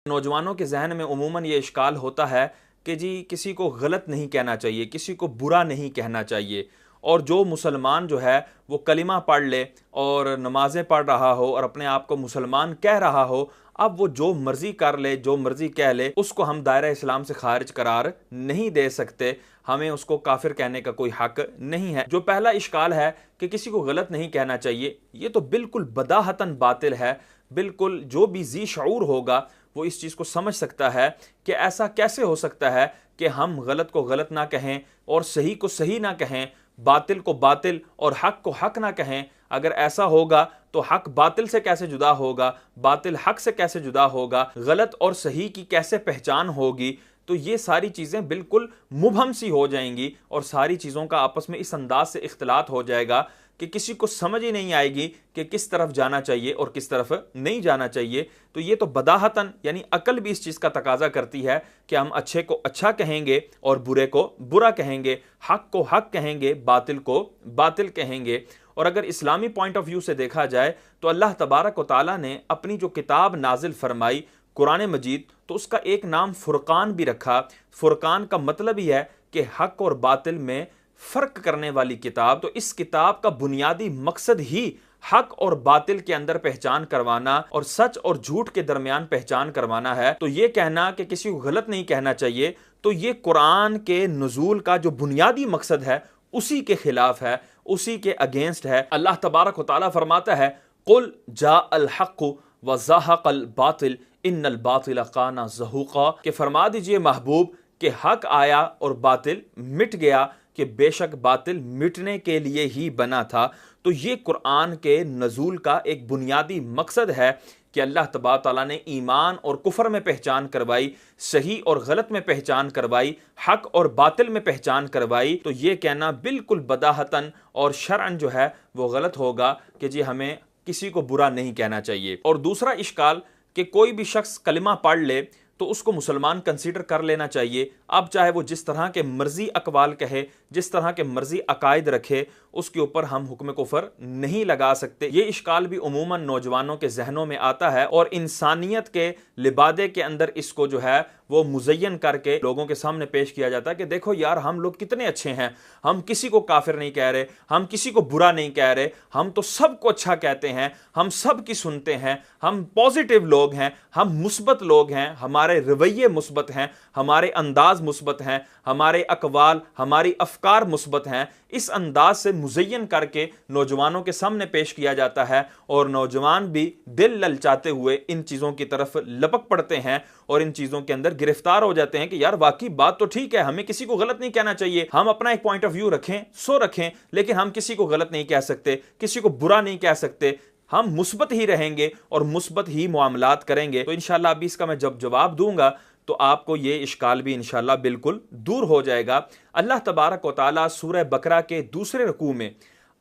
نوجوانوں کے ذہن میں عموماً یہ اشکال ہوتا ہے کہ جی کسی کو غلط نہیں کہنا چاہیے، کسی کو برا نہیں کہنا چاہیے، اور جو مسلمان جو ہے وہ کلمہ پڑھ لے اور نمازیں پڑھ رہا ہو اور اپنے آپ کو مسلمان کہہ رہا ہو، اب وہ جو مرضی کر لے، جو مرضی کہہ لے، اس کو ہم دائرہ اسلام سے خارج قرار نہیں دے سکتے، ہمیں اس کو کافر کہنے کا کوئی حق نہیں ہے۔ جو پہلا اشکال ہے کہ کسی کو غلط نہیں کہنا چاہیے، یہ تو بالکل بداہتاً باطل ہے۔ بالکل جو بھی ذی شعور ہوگا وہ اس چیز کو سمجھ سکتا ہے کہ ایسا کیسے ہو سکتا ہے کہ ہم غلط کو غلط نہ کہیں اور صحیح کو صحیح نہ کہیں، باطل کو باطل اور حق کو حق نہ کہیں۔ اگر ایسا ہوگا تو حق باطل سے کیسے جدا ہوگا، باطل حق سے کیسے جدا ہوگا، غلط اور صحیح کی کیسے پہچان ہوگی؟ تو یہ ساری چیزیں بالکل مبہم سی ہو جائیں گی اور ساری چیزوں کا آپس میں اس انداز سے اختلاط ہو جائے گا کہ کسی کو سمجھ ہی نہیں آئے گی کہ کس طرف جانا چاہیے اور کس طرف نہیں جانا چاہیے۔ تو یہ تو بداہتاً یعنی عقل بھی اس چیز کا تقاضا کرتی ہے کہ ہم اچھے کو اچھا کہیں گے اور برے کو برا کہیں گے، حق کو حق کہیں گے، باطل کو باطل کہیں گے۔ اور اگر اسلامی پوائنٹ آف ویو سے دیکھا جائے تو اللہ تبارک و تعالیٰ نے اپنی جو کتاب نازل فرمائی قرآن مجید، تو اس کا ایک نام فرقان بھی رکھا۔ فرقان کا مطلب ہی ہے کہ حق اور باطل میں فرق کرنے والی کتاب۔ تو اس کتاب کا بنیادی مقصد ہی حق اور باطل کے اندر پہچان کروانا اور سچ اور جھوٹ کے درمیان پہچان کروانا ہے۔ تو یہ کہنا کہ کسی کو غلط نہیں کہنا چاہیے، تو یہ قرآن کے نزول کا جو بنیادی مقصد ہے اسی کے خلاف ہے، اسی کے اگینسٹ ہے۔ اللہ تبارک و تعالیٰ فرماتا ہے قل جاء الحق وزهق الباطل ان الباطل کان زہوقا، کہ فرما دیجئے محبوب کہ حق آیا اور باطل مٹ گیا، کہ بے شک باطل مٹنے کے لیے ہی بنا تھا۔ تو یہ قرآن کے نزول کا ایک بنیادی مقصد ہے کہ اللہ تبارک تعالیٰ نے ایمان اور کفر میں پہچان کروائی، صحیح اور غلط میں پہچان کروائی، حق اور باطل میں پہچان کروائی۔ تو یہ کہنا بالکل بداہتاً اور شرعاً جو ہے وہ غلط ہوگا کہ جی ہمیں کسی کو برا نہیں کہنا چاہیے۔ اور دوسرا اشکال کہ کوئی بھی شخص کلمہ پڑھ لے تو اس کو مسلمان کنسیڈر کر لینا چاہیے، اب چاہے وہ جس طرح کے مرضی اقوال کہے، جس طرح کے مرضی عقائد رکھے، اس کے اوپر ہم حکم کفر نہیں لگا سکتے۔ یہ اشکال بھی عموماً نوجوانوں کے ذہنوں میں آتا ہے اور انسانیت کے لبادے کے اندر اس کو جو ہے وہ مزین کر کے لوگوں کے سامنے پیش کیا جاتا ہے کہ دیکھو یار ہم لوگ کتنے اچھے ہیں، ہم کسی کو کافر نہیں کہہ رہے، ہم کسی کو برا نہیں کہہ رہے، ہم تو سب کو اچھا کہتے ہیں، ہم سب کی سنتے ہیں، ہم پازیٹیو لوگ ہیں، ہم مثبت لوگ ہیں، ہمارے رویے مثبت ہیں، ہمارے انداز مثبت ہیں، ہمارے اقوال، ہماری افکار مثبت ہیں۔ اس انداز سے مزین کر کے نوجوانوں کے سامنے پیش کیا جاتا ہے اور نوجوان بھی دل للچاتے ہوئے ان چیزوں کی طرف لپک پڑتے ہیں اور ان چیزوں کے اندر گرفتار ہو جاتے ہیں کہ یار واقعی بات تو ٹھیک ہے، ہمیں کسی کو غلط نہیں کہنا چاہیے، ہم اپنا ایک پوائنٹ آف ویو رکھیں سو رکھیں، لیکن ہم کسی کو غلط نہیں کہہ سکتے، کسی کو برا نہیں کہہ سکتے، ہم مثبت ہی رہیں گے اور مثبت ہی معاملات کریں گے۔ تو انشاءاللہ ابھی اس کا میں جب جواب دوں گا تو آپ کو یہ اشکال بھی انشاءاللہ بالکل دور ہو جائے گا۔ اللہ تبارک و تعالیٰ سورہ بقرہ کے دوسرے رکوع میں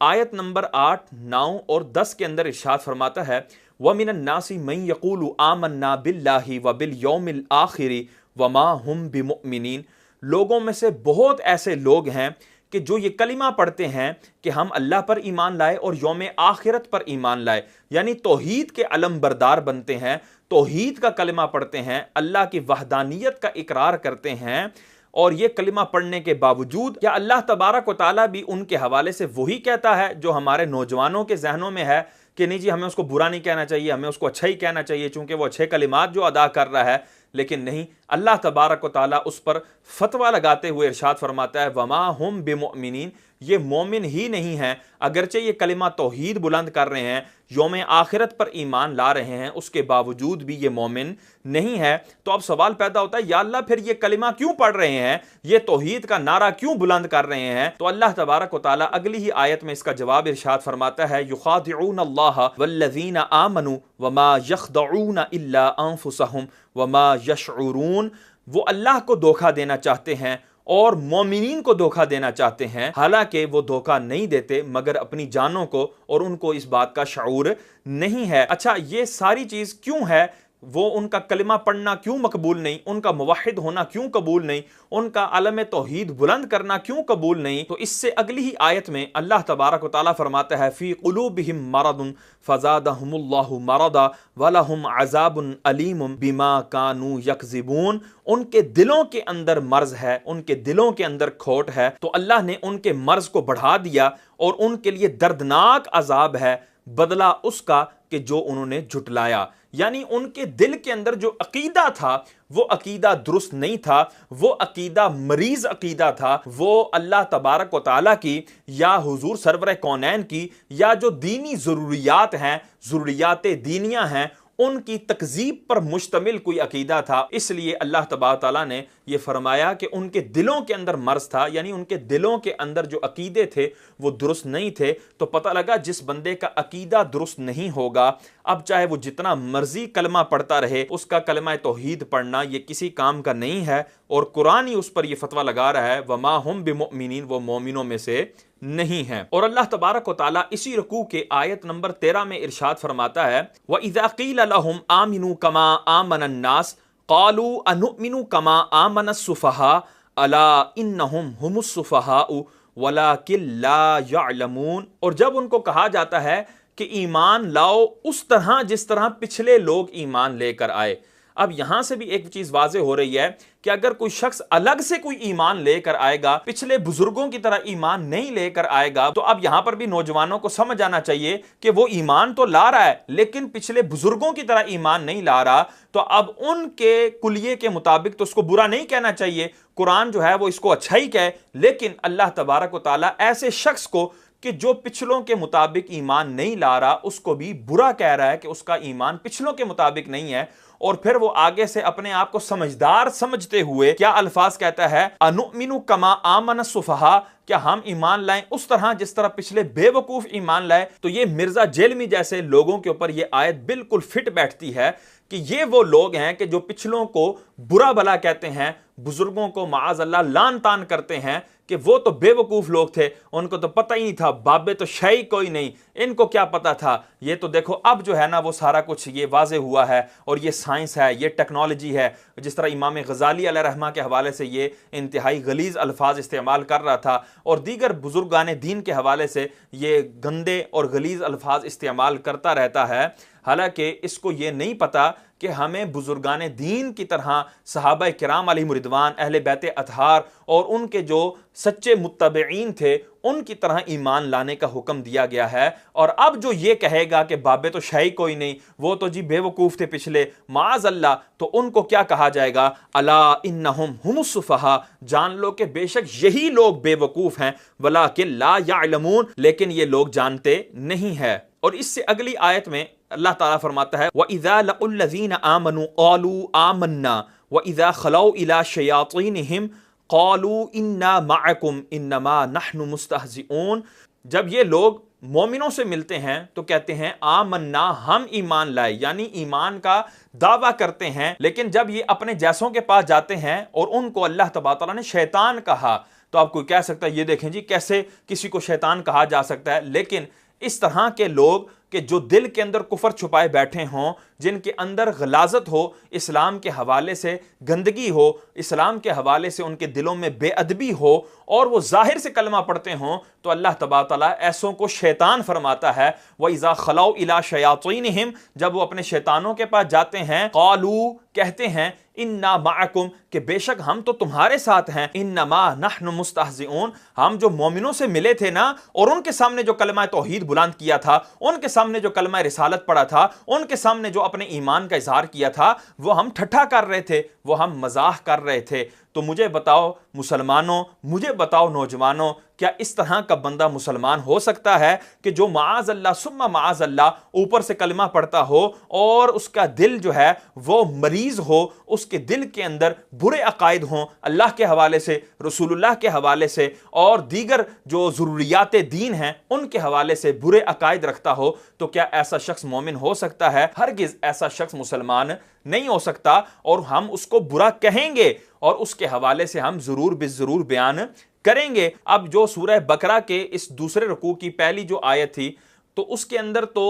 آیت نمبر 8، 9 اور 10 کے اندر ارشاد فرماتا ہے وَمِنَ النَّاسِ مَن يَقُولُ آمَنَّا بِاللَّهِ وَبِالْيَوْمِ الْآخِرِ وَمَا هُمْ بِمُؤْمِنِينَ، لوگوں میں سے بہت ایسے لوگ ہیں کہ جو یہ کلمہ پڑھتے ہیں کہ ہم اللہ پر ایمان لائے اور یوم آخرت پر ایمان لائے، یعنی توحید کے علم بردار بنتے ہیں، توحید کا کلمہ پڑھتے ہیں، اللہ کی وحدانیت کا اقرار کرتے ہیں، اور یہ کلمہ پڑھنے کے باوجود یا اللہ تبارک و تعالیٰ بھی ان کے حوالے سے وہی کہتا ہے جو ہمارے نوجوانوں کے ذہنوں میں ہے کہ نہیں جی ہمیں اس کو برا نہیں کہنا چاہیے، ہمیں اس کو اچھا ہی کہنا چاہیے چونکہ وہ اچھے کلمات جو ادا کر رہا ہے، لیکن نہیں، اللہ تبارک و تعالیٰ اس پر فتویٰ لگاتے ہوئے ارشاد فرماتا ہے وَمَا هُمْ بِمُؤْمِنِينَ، یہ مومن ہی نہیں ہیں، اگرچہ یہ کلمہ توحید بلند کر رہے ہیں، یوم آخرت پر ایمان لا رہے ہیں، اس کے باوجود بھی یہ مومن نہیں ہے۔ تو اب سوال پیدا ہوتا ہے یا اللہ پھر یہ کلمہ کیوں پڑھ رہے ہیں، یہ توحید کا نعرہ کیوں بلند کر رہے ہیں؟ تو اللہ تبارک و تعالیٰ اگلی ہی آیت میں اس کا جواب ارشاد فرماتا ہے یخادعون اللہ والذین آمنوا وما یخدعون الا انفسهم وما یشعرون، وہ اللہ کو دھوکہ دینا چاہتے ہیں اور مومنین کو دھوکہ دینا چاہتے ہیں، حالانکہ وہ دھوکہ نہیں دیتے مگر اپنی جانوں کو، اور ان کو اس بات کا شعور نہیں ہے۔ اچھا یہ ساری چیز کیوں ہے وہ ان کا کلمہ پڑھنا کیوں مقبول نہیں، ان کا موحد ہونا کیوں قبول نہیں، ان کا علم توحید بلند کرنا کیوں قبول نہیں؟ تو اس سے اگلی ہی آیت میں اللہ تبارک و تعالیٰ فرماتا ہے فی قلوبہم مرض فزادہم اللہ مرضا ولہم عذاب علیم بما کانوا یکذبون، ان کے دلوں کے اندر مرض ہے، ان کے دلوں کے اندر کھوٹ ہے، تو اللہ نے ان کے مرض کو بڑھا دیا اور ان کے لیے دردناک عذاب ہے، بدلہ اس کا کہ جو انہوں نے جھٹلایا۔ یعنی ان کے دل کے اندر جو عقیدہ تھا وہ عقیدہ درست نہیں تھا، وہ عقیدہ مریض عقیدہ تھا، وہ اللہ تبارک و تعالیٰ کی یا حضور سرور کونین کی یا جو دینی ضروریات ہیں، ضروریات دینیہ ہیں، ان کی تکذیب پر مشتمل کوئی عقیدہ تھا۔ اس لیے اللہ تبارک تعالیٰ نے یہ فرمایا کہ ان کے دلوں کے اندر مرض تھا، یعنی ان کے دلوں کے اندر جو عقیدے تھے وہ درست نہیں تھے۔ تو پتہ لگا جس بندے کا عقیدہ درست نہیں ہوگا، اب چاہے وہ جتنا مرضی کلمہ پڑھتا رہے، اس کا کلمہ توحید پڑھنا یہ کسی کام کا نہیں ہے، اور قرآن ہی اس پر یہ فتویٰ لگا رہا ہے وَمَا هُمْ بِمُؤْمِنِينَ، وہ مومنوں میں سے نہیں ہے۔ اور اللہ تبارک و تعالیٰ اسی رکوع کے آیت نمبر 13 میں ارشاد فرماتا ہے وَإِذَا قِيلَ لَهُمْ آمِنُوا كَمَا آمَنَ النَّاسُ قَالُوا أَنُؤْمِنُ كَمَا آمَنَ السُّفَهَاءُ أَلَا إِنَّهُمْ هُمُ السُّفَهَاءُ وَلَكِنْ لَا يَعْلَمُونَ، اور جب ان کو کہا جاتا ہے کہ ایمان لاؤ اس طرح جس طرح پچھلے لوگ ایمان لے کر آئے۔ اب یہاں سے بھی ایک چیز واضح ہو رہی ہے کہ اگر کوئی شخص الگ سے کوئی ایمان لے کر آئے گا، پچھلے بزرگوں کی طرح ایمان نہیں لے کر آئے گا، تو اب یہاں پر بھی نوجوانوں کو سمجھ آنا چاہیے کہ وہ ایمان تو لا رہا ہے لیکن پچھلے بزرگوں کی طرح ایمان نہیں لا رہا، تو اب ان کے کلیے کے مطابق تو اس کو برا نہیں کہنا چاہیے، قرآن جو ہے وہ اس کو اچھا ہی کہے، لیکن اللہ تبارک و تعالیٰ ایسے شخص کو کہ جو پچھلوں کے مطابق ایمان نہیں لا رہا اس کو بھی برا کہہ رہا ہے کہ اس کا ایمان پچھلوں کے مطابق نہیں ہے، اور پھر وہ آگے سے اپنے آپ کو سمجھدار سمجھتے ہوئے کیا الفاظ کہتا ہے انؤمن کما آمن السفہاء، کیا ہم ایمان لائیں اس طرح جس طرح پچھلے بے وقوف ایمان لائے؟ تو یہ مرزا جیلمی جیسے لوگوں کے اوپر یہ آیت بالکل فٹ بیٹھتی ہے کہ یہ وہ لوگ ہیں کہ جو پچھلوں کو برا بھلا کہتے ہیں، بزرگوں کو معاذ اللہ لان تان کرتے ہیں کہ وہ تو بے وقوف لوگ تھے، ان کو تو پتہ ہی نہیں تھا، بابے تو شے کوئی نہیں، ان کو کیا پتہ تھا۔ یہ تو دیکھو اب جو ہے نا وہ سارا کچھ یہ واضح ہوا ہے، اور یہ سائنس ہے، یہ ٹیکنالوجی ہے۔ جس طرح امام غزالی علیہ رحمہ کے حوالے سے یہ انتہائی غلیظ الفاظ استعمال کر رہا تھا، اور دیگر بزرگان دین کے حوالے سے یہ گندے اور غلیظ الفاظ استعمال کرتا رہتا ہے، حالانکہ اس کو یہ نہیں پتا کہ ہمیں بزرگان دین کی طرح صحابہ کرام علیہم رضوان، اہل بیت اطہار اور ان کے جو سچے متبعین تھے ان کی طرح ایمان لانے کا حکم دیا گیا ہے۔ اور اب جو یہ کہے گا کہ بابے تو شے کوئی نہیں، وہ تو جی بے وقوف تھے پچھلے، معاذ اللہ، تو ان کو کیا کہا جائے گا؟ الا انہم ہم السفہاء، جان لو کہ بے شک یہی لوگ بے وقوف ہیں، ولکن لا یعلمون، لیکن یہ لوگ جانتے نہیں ہیں۔ اور اس سے اگلی آیت میں اللہ تعالیٰ فرماتا ہے وَإِذَا لَقُوا الَّذِينَ آمَنُوا قَالُوا آمَنَّا وَإِذَا خَلَوْا إِلَىٰ شَيَاطِينِهِمْ قَالُوا إِنَّا مَعَكُمْ إِنَّمَا نَحْنُ مُسْتَهْزِئُونَ، جب یہ لوگ مومنوں سے ملتے ہیں تو کہتے ہیں آمنا، ہم ایمان لائے، یعنی ایمان کا دعویٰ کرتے ہیں، لیکن جب یہ اپنے جیسوں کے پاس جاتے ہیں اور ان کو اللہ تبارک تعالیٰ نے شیطان کہا، تو آپ کوئی کہہ سکتا ہے یہ دیکھیں جی کیسے کسی کو شیطان کہا جا سکتا ہے، لیکن اس طرح کے لوگ کہ جو دل کے اندر کفر چھپائے بیٹھے ہوں، جن کے اندر غلاظت ہو، اسلام کے حوالے سے گندگی ہو، اسلام کے حوالے سے ان کے دلوں میں بے ادبی ہو، اور وہ ظاہر سے کلمہ پڑھتے ہوں، تو اللہ تبارک تعالیٰ ایسوں کو شیطان فرماتا ہے وَإِذَا خَلَوْا إِلَىٰ شَيَاطِينِهِمْ، جب وہ اپنے شیطانوں کے پاس جاتے ہیں، قالوا، کہتے ہیں انا معکم، کہ بے شک ہم تو تمہارے ساتھ ہیں، انما نحن مستہزئون، ہم جو مومنوں سے ملے تھے نا اور ان کے سامنے جو کلمہ توحید بلند کیا تھا، ان کے سامنے جو کلمہ رسالت پڑھا تھا، ان کے سامنے جو اپنے ایمان کا اظہار کیا تھا، وہ ہم ٹھٹھا کر رہے تھے، وہ ہم مزاح کر رہے تھے۔ تو مجھے بتاؤ مسلمانوں، مجھے بتاؤ نوجوانوں، کیا اس طرح کا بندہ مسلمان ہو سکتا ہے کہ جو معاذ اللہ ثم معاذ اللہ اوپر سے کلمہ پڑھتا ہو اور اس کا دل جو ہے وہ مریض ہو، اس کے دل کے اندر برے عقائد ہوں اللہ کے حوالے سے، رسول اللہ کے حوالے سے اور دیگر جو ضروریات دین ہیں ان کے حوالے سے برے عقائد رکھتا ہو؟ تو کیا ایسا شخص مومن ہو سکتا ہے؟ ہرگز ایسا شخص مسلمان نہیں ہو سکتا، اور ہم اس کو برا کہیں گے اور اس کے حوالے سے ہم ضرور بالضرور بیان کریں گے۔ اب جو سورہ بقرہ کے اس دوسرے رکوع کی پہلی جو آیت تھی، تو اس کے اندر تو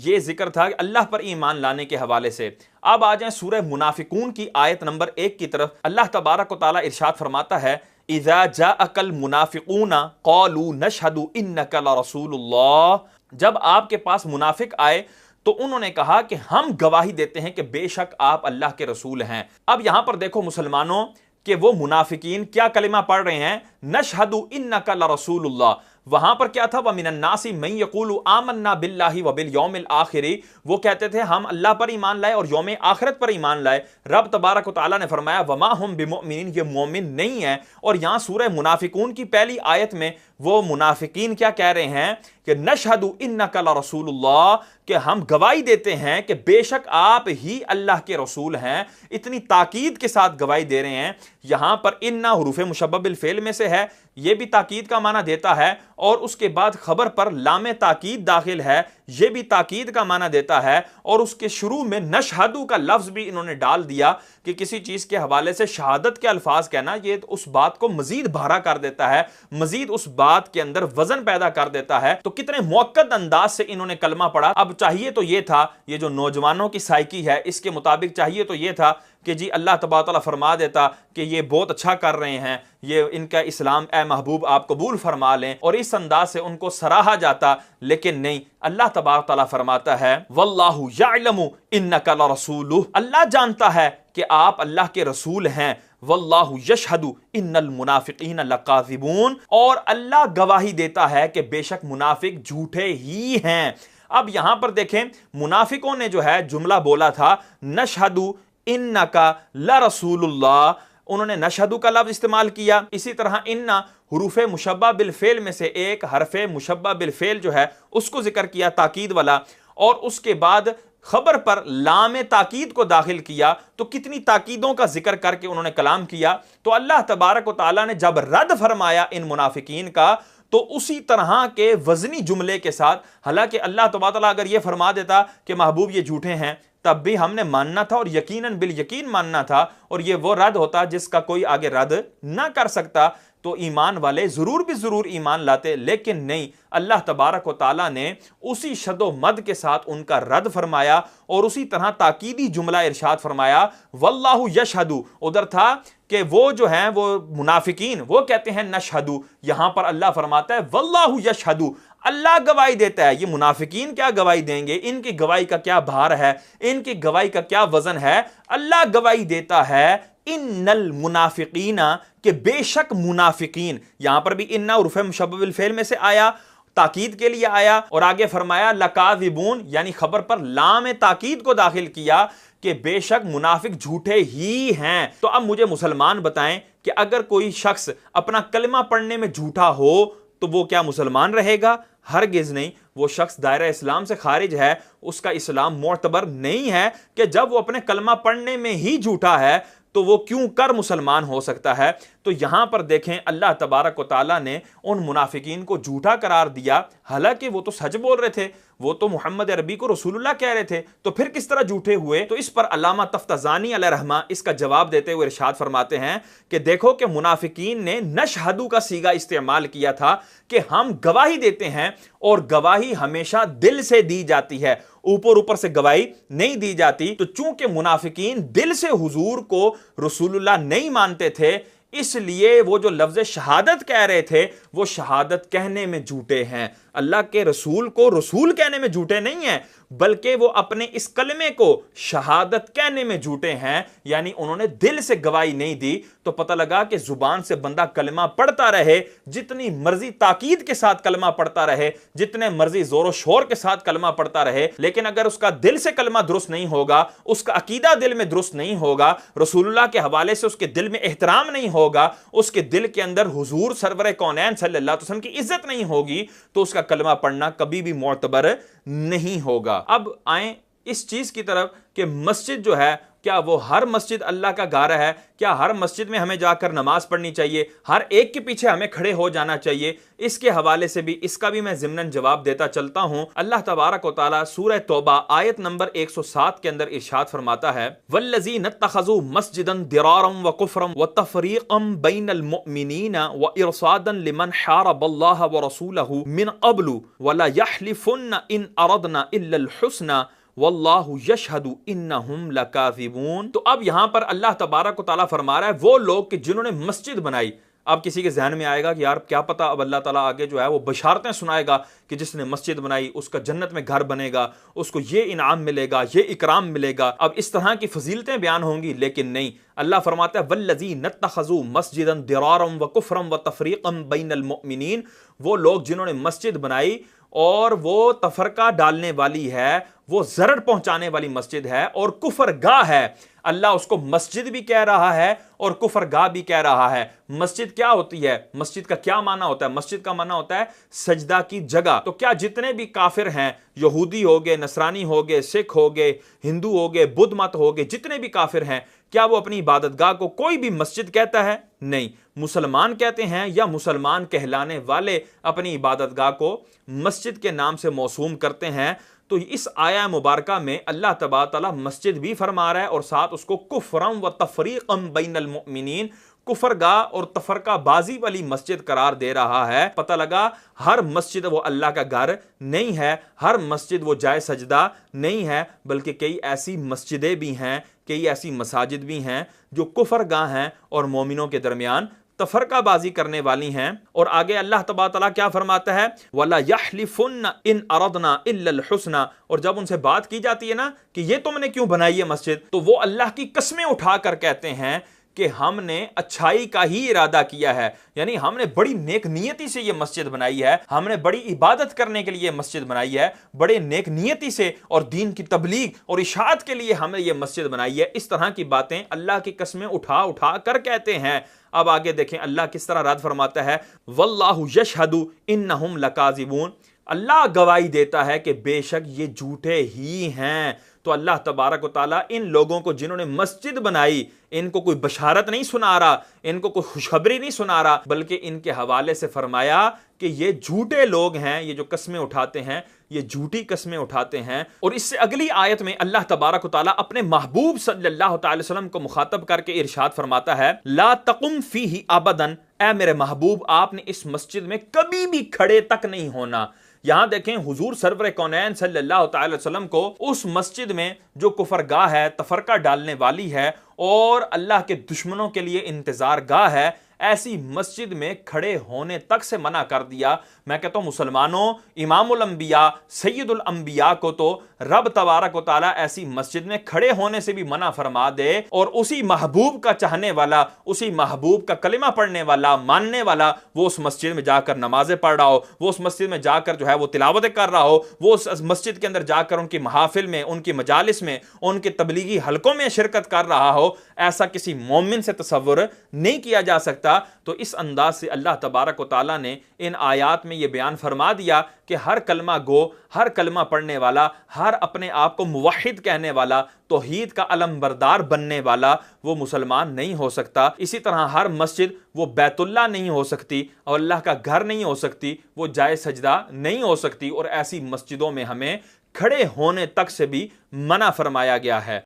یہ ذکر تھا کہ اللہ پر ایمان لانے کے حوالے سے۔ اب آ جائیں سورہ منافقون کی آیت نمبر 1 کی طرف۔ اللہ تبارک و تعالیٰ ارشاد فرماتا ہے اذا جاءک المنافقون قالوا نشہد انک لرسول اللہ، جب آپ کے پاس منافق آئے تو انہوں نے کہا کہ ہم گواہی دیتے ہیں کہ بے شک آپ اللہ کے رسول ہیں۔ اب یہاں پر دیکھو مسلمانوں کہ وہ منافقین کیا کلمہ پڑھ رہے ہیں، نشہد انک لرسول اللہ۔ وہاں پر کیا تھا، وَمِنَ النَّاسِ مَن يَقُولُ آمَنَّا بِاللَّهِ وَبِالْيَوْمِ الْآخِرِ، وہ کہتے تھے ہم اللہ پر ایمان لائے اور یوم آخرت پر ایمان لائے۔ رب تبارک و تعالیٰ نے فرمایا وَمَا هُم بِمُؤْمِنِينَ، یہ مومن نہیں ہے۔ اور یہاں سورہ منافقون کی پہلی آیت میں وہ منافقین کیا کہہ رہے ہیں کہ نشہد انک لرسول اللہ، کہ ہم گواہی دیتے ہیں کہ بے شک آپ ہی اللہ کے رسول ہیں۔ اتنی تاکید کے ساتھ گواہی دے رہے ہیں۔ یہاں پر انہ حروف مشبہ بالفعل میں سے ہے، یہ بھی تاکید کا معنی دیتا ہے، اور اس کے بعد خبر پر لام تاکید داخل ہے، یہ بھی تاکید کا معنی دیتا ہے، اور اس کے شروع میں نشہدو کا لفظ بھی انہوں نے ڈال دیا کہ کسی چیز کے حوالے سے شہادت کے الفاظ کہنا یہ اس بات کو مزید بھارا کر دیتا ہے، مزید اس بات کے اندر وزن پیدا کر دیتا ہے۔ تو کتنے موقت انداز سے انہوں نے کلمہ پڑھا۔ اب چاہیے تو یہ تھا، یہ جو نوجوانوں کی سائیکی ہے اس کے مطابق چاہیے تو یہ تھا کہ جی اللہ تبارک تعالیٰ فرما دیتا کہ یہ بہت اچھا کر رہے ہیں، یہ ان کا اسلام اے محبوب آپ قبول فرما لیں، اور اس انداز سے ان کو سراہا جاتا، لیکن نہیں۔ اللہ تبارک تعالیٰ فرماتا ہے واللہ یعلم انک لرسولہ، اللہ جانتا ہے کہ آپ اللہ کے رسول ہیں، واللہ یشہد ان المنافقین لکاذبون، اور اللہ گواہی دیتا ہے کہ بے شک منافق جھوٹے ہی ہیں۔ اب یہاں پر دیکھیں منافقوں نے جو ہے جملہ بولا تھا نشہد انک لرسول اللہ، انہوں نے نشہدو کا لفظ استعمال کیا۔ اسی طرح ان حروف مشبہ بالفعل میں سے ایک حرف مشبہ بالفعل جو ہے اس کو ذکر کیا تاکید والا، اور اس کے بعد خبر پر لام تاکید کو داخل کیا۔ تو کتنی تاکیدوں کا ذکر کر کے انہوں نے کلام کیا۔ تو اللہ تبارک و تعالیٰ نے جب رد فرمایا ان منافقین کا تو اسی طرح کے وزنی جملے کے ساتھ، حالانکہ اللہ تبارک و تعالیٰ اگر یہ فرما دیتا کہ محبوب یہ جھوٹے ہیں تب بھی ہم نے ماننا تھا اور یقیناً بالیقین ماننا تھا، اور یہ وہ رد ہوتا جس کا کوئی آگے رد نہ کر سکتا، تو ایمان والے ضرور بھی ضرور ایمان لاتے، لیکن نہیں، اللہ تبارک و تعالیٰ نے اسی شد و مد کے ساتھ ان کا رد فرمایا، اور اسی طرح تاکیدی جملہ ارشاد فرمایا واللہ یشہد۔ ادھر تھا کہ وہ جو ہیں وہ منافقین وہ کہتے ہیں نشہدو، یہاں پر اللہ فرماتا ہے واللہ یشہد، اللہ گواہی دیتا ہے۔ یہ منافقین کیا گواہی دیں گے، ان کی گواہی کا کیا بھار ہے، ان کی گواہی کا کیا وزن ہے، اللہ گواہی دیتا ہے ان المنافقین، کہ بے شک منافقین۔ یہاں پر بھی ان حروف مشبہ بالفعل میں سے آیا، تاکید کے لیے آیا، اور آگے فرمایا لکاذبون، یعنی خبر پر لام تاکید کو داخل کیا کہ بے شک منافق جھوٹے ہی ہیں۔ تو اب مجھے مسلمان بتائیں کہ اگر کوئی شخص اپنا کلمہ پڑھنے میں جھوٹا ہو تو وہ کیا مسلمان رہے گا؟ ہرگز نہیں، وہ شخص دائرہ اسلام سے خارج ہے، اس کا اسلام معتبر نہیں ہے کہ جب وہ اپنے کلمہ پڑھنے میں ہی جھوٹا ہے تو وہ کیوں کر مسلمان ہو سکتا ہے؟ تو یہاں پر دیکھیں اللہ تبارک و تعالیٰ نے ان منافقین کو جھوٹا قرار دیا، حالانکہ وہ تو سچ بول رہے تھے، وہ تو محمد عربی کو رسول اللہ کہہ رہے تھے، تو پھر کس طرح جھوٹے ہوئے؟ تو اس پر علامہ تفتزانی علیہ رحمہ اس کا جواب دیتے ہوئے ارشاد فرماتے ہیں کہ دیکھو کہ منافقین نے نشہدو کا صیغہ استعمال کیا تھا کہ ہم گواہی دیتے ہیں، اور گواہی ہمیشہ دل سے دی جاتی ہے، اوپر سے گواہی نہیں دی جاتی۔ تو چونکہ منافقین دل سے حضور کو رسول اللہ نہیں مانتے تھے، اس لیے وہ جو لفظ شہادت کہہ رہے تھے وہ شہادت کہنے میں جھوٹے ہیں، اللہ کے رسول کو رسول کہنے میں جھوٹے نہیں ہیں، بلکہ وہ اپنے اس کلمے کو شہادت کہنے میں جھوٹے ہیں، یعنی انہوں نے دل سے گواہی نہیں دی۔ تو پتہ لگا کہ زبان سے بندہ کلمہ پڑھتا رہے، جتنی مرضی تاکید کے ساتھ کلمہ پڑھتا رہے، جتنے مرضی زور و شور کے ساتھ کلمہ پڑھتا رہے، لیکن اگر اس کا دل سے کلمہ درست نہیں ہوگا، اس کا عقیدہ دل میں درست نہیں ہوگا، رسول اللہ کے حوالے سے اس کے دل میں احترام نہیں ہوگا، اس کے دل کے اندر حضور سرور کونین صلی اللہ علیہ وسلم کی عزت نہیں ہوگی، تو اس کا کلمہ پڑھنا کبھی بھی معتبر نہیں ہوگا۔ اب آئیں اس چیز کی طرف کہ مسجد جو ہے کیا وہ ہر مسجد اللہ کا گھر ہے؟ کیا ہر مسجد میں ہمیں جا کر نماز پڑھنی چاہیے؟ ہر ایک کے پیچھے ہمیں کھڑے ہو جانا چاہیے؟ اس کے حوالے سے بھی اس کا بھی میں ضمناً جواب دیتا چلتا ہوں۔ اللہ تبارک و تعالیٰ سورہ توبہ آیت نمبر 107 کے اندر ارشاد فرماتا ہے وَالَّذِينَ اتَّخَذُوا مَسْجِدًا ضِرَارًا وَكُفْرًا وَتَفْرِيقًا بَيْنَ الْمُؤْمِنِينَ وَإِرْصَادًا لِمَنْ حَارَبَ اللَّهَ وَرَسُولَهُ مِنْ قَبْلُ وَلَا يَحْلِفُنَّ إِنْ أَرَدْنَا إِلَّا الْحُسْنَى واللہ یشہد انہم لکاذبون۔ تو اب یہاں پر اللہ تبارک و تعالیٰ فرما رہا ہے وہ لوگ کہ جنہوں نے مسجد بنائی۔ اب کسی کے ذہن میں آئے گا کہ یار کیا پتہ، اب اللہ تعالیٰ آگے جو ہے وہ بشارتیں سنائے گا کہ جس نے مسجد بنائی اس کا جنت میں گھر بنے گا، اس کو یہ انعام ملے گا، یہ اکرام ملے گا، اب اس طرح کی فضیلتیں بیان ہوں گی۔ لیکن نہیں، اللہ فرماتا ہے والذین اتخذوا مسجدا ضرارا وکفرا وتفریقا بین المؤمنین، وہ لوگ جنہوں نے مسجد بنائی اور وہ تفرقہ ڈالنے والی ہے، وہ ضرر پہنچانے والی مسجد ہے اور کفر گاہ ہے۔ اللہ اس کو مسجد بھی کہہ رہا ہے اور کفر گاہ بھی کہہ رہا ہے۔ مسجد کیا ہوتی ہے؟ مسجد کا کیا معنی ہوتا ہے؟ مسجد کا معنی ہوتا ہے سجدہ کی جگہ۔ تو کیا جتنے بھی کافر ہیں، یہودی ہوگے، نصرانی ہوگے، سکھ ہوگے، ہندو ہوگے، بدھ مت ہوگے، جتنے بھی کافر ہیں، کیا وہ اپنی عبادت گاہ کو کوئی بھی مسجد کہتا ہے؟ نہیں۔ مسلمان کہتے ہیں یا مسلمان کہلانے والے اپنی عبادت گاہ کو مسجد کے نام سے موسوم کرتے ہیں۔ تو اس آیہ مبارکہ میں اللہ تبارک تعالیٰ مسجد بھی فرما رہا ہے اور ساتھ اس کو کفرم و تفریقم بین المؤمنین، کفر گاہ اور تفرقہ بازی والی مسجد قرار دے رہا ہے۔ پتہ لگا ہر مسجد وہ اللہ کا گھر نہیں ہے، ہر مسجد وہ جائے سجدہ نہیں ہے، بلکہ کئی ایسی مسجدیں بھی ہیں، کئی ایسی مساجد بھی ہیں جو کفر گاہ ہیں اور مومنوں کے درمیان تفرقہ بازی کرنے والی ہیں۔ اور آگے اللہ تبارک تعالیٰ کیا فرماتا ہے وَلَا يَحْلِفُنَّ إِنْ أَرَدْنَا إِلَّا الْحُسْنَى، اور جب ان سے بات کی جاتی ہے نا کہ یہ تم نے کیوں بنائی ہے مسجد، تو وہ اللہ کی قسمیں اٹھا کر کہتے ہیں کہ ہم نے اچھائی کا ہی ارادہ کیا ہے، یعنی ہم نے بڑی نیک نیتی سے یہ مسجد بنائی ہے، ہم نے بڑی عبادت کرنے کے لیے مسجد بنائی ہے، بڑے نیک نیتی سے اور دین کی تبلیغ اور اشاعت کے لیے ہم نے یہ مسجد بنائی ہے۔ اس طرح کی باتیں اللہ کی قسمیں اٹھا اٹھا کر کہتے ہیں۔ اب آگے دیکھیں اللہ کس طرح رد فرماتا ہے واللہ یشہد انہم لکاذبون، اللہ گواہی دیتا ہے کہ بے شک یہ جھوٹے ہی ہیں۔ تو اللہ تبارک و تعالیٰ ان لوگوں کو جنہوں نے مسجد بنائی، ان کو کوئی بشارت نہیں سنا رہا، ان کو کوئی خوشخبری نہیں سنا رہا، بلکہ ان کے حوالے سے فرمایا کہ یہ جھوٹے لوگ ہیں، یہ جو قسمیں اٹھاتے ہیں یہ جھوٹی قسمیں اٹھاتے ہیں۔ اور اس سے اگلی آیت میں اللہ تبارک و تعالیٰ اپنے محبوب صلی اللہ تعالی وسلم کو مخاطب کر کے ارشاد فرماتا ہے لا تقم فیہ ابدا، اے میرے محبوب آپ نے اس مسجد میں کبھی بھی کھڑے تک نہیں ہونا۔ یہاں دیکھیں حضور سرور کونین صلی اللہ تعالی وسلم کو اس مسجد میں جو کفر گاہ ہے، تفرقہ ڈالنے والی ہے اور اللہ کے دشمنوں کے لیے انتظار گاہ ہے، ایسی مسجد میں کھڑے ہونے تک سے منع کر دیا۔ میں کہتا ہوں مسلمانوں، امام الانبیاء سید الانبیاء کو تو رب تبارک و تعالیٰ ایسی مسجد میں کھڑے ہونے سے بھی منع فرما دے، اور اسی محبوب کا چاہنے والا، اسی محبوب کا کلمہ پڑھنے والا، ماننے والا، وہ اس مسجد میں جا کر نمازیں پڑھ رہا ہو، وہ اس مسجد میں جا کر جو ہے وہ تلاوتیں کر رہا ہو، وہ اس مسجد کے اندر جا کر ان کی محافل میں، ان کی مجالس میں، ان کے تبلیغی حلقوں میں شرکت کر رہا ہو، ایسا کسی مومن سے تصور نہیں کیا جا سکتا۔ تو اس انداز سے اللہ تبارک و تعالیٰ نے ان آیات میں یہ بیان فرما دیا کہ ہر کلمہ گو، ہر کلمہ پڑھنے والا، ہر اپنے آپ کو موحد کہنے والا، توحید کا علم بردار بننے والا، وہ مسلمان نہیں ہو سکتا۔ اسی طرح ہر مسجد وہ بیت اللہ نہیں ہو سکتی اور اللہ کا گھر نہیں ہو سکتی، وہ جائے سجدہ نہیں ہو سکتی، اور ایسی مسجدوں میں ہمیں کھڑے ہونے تک سے بھی منع فرمایا گیا ہے۔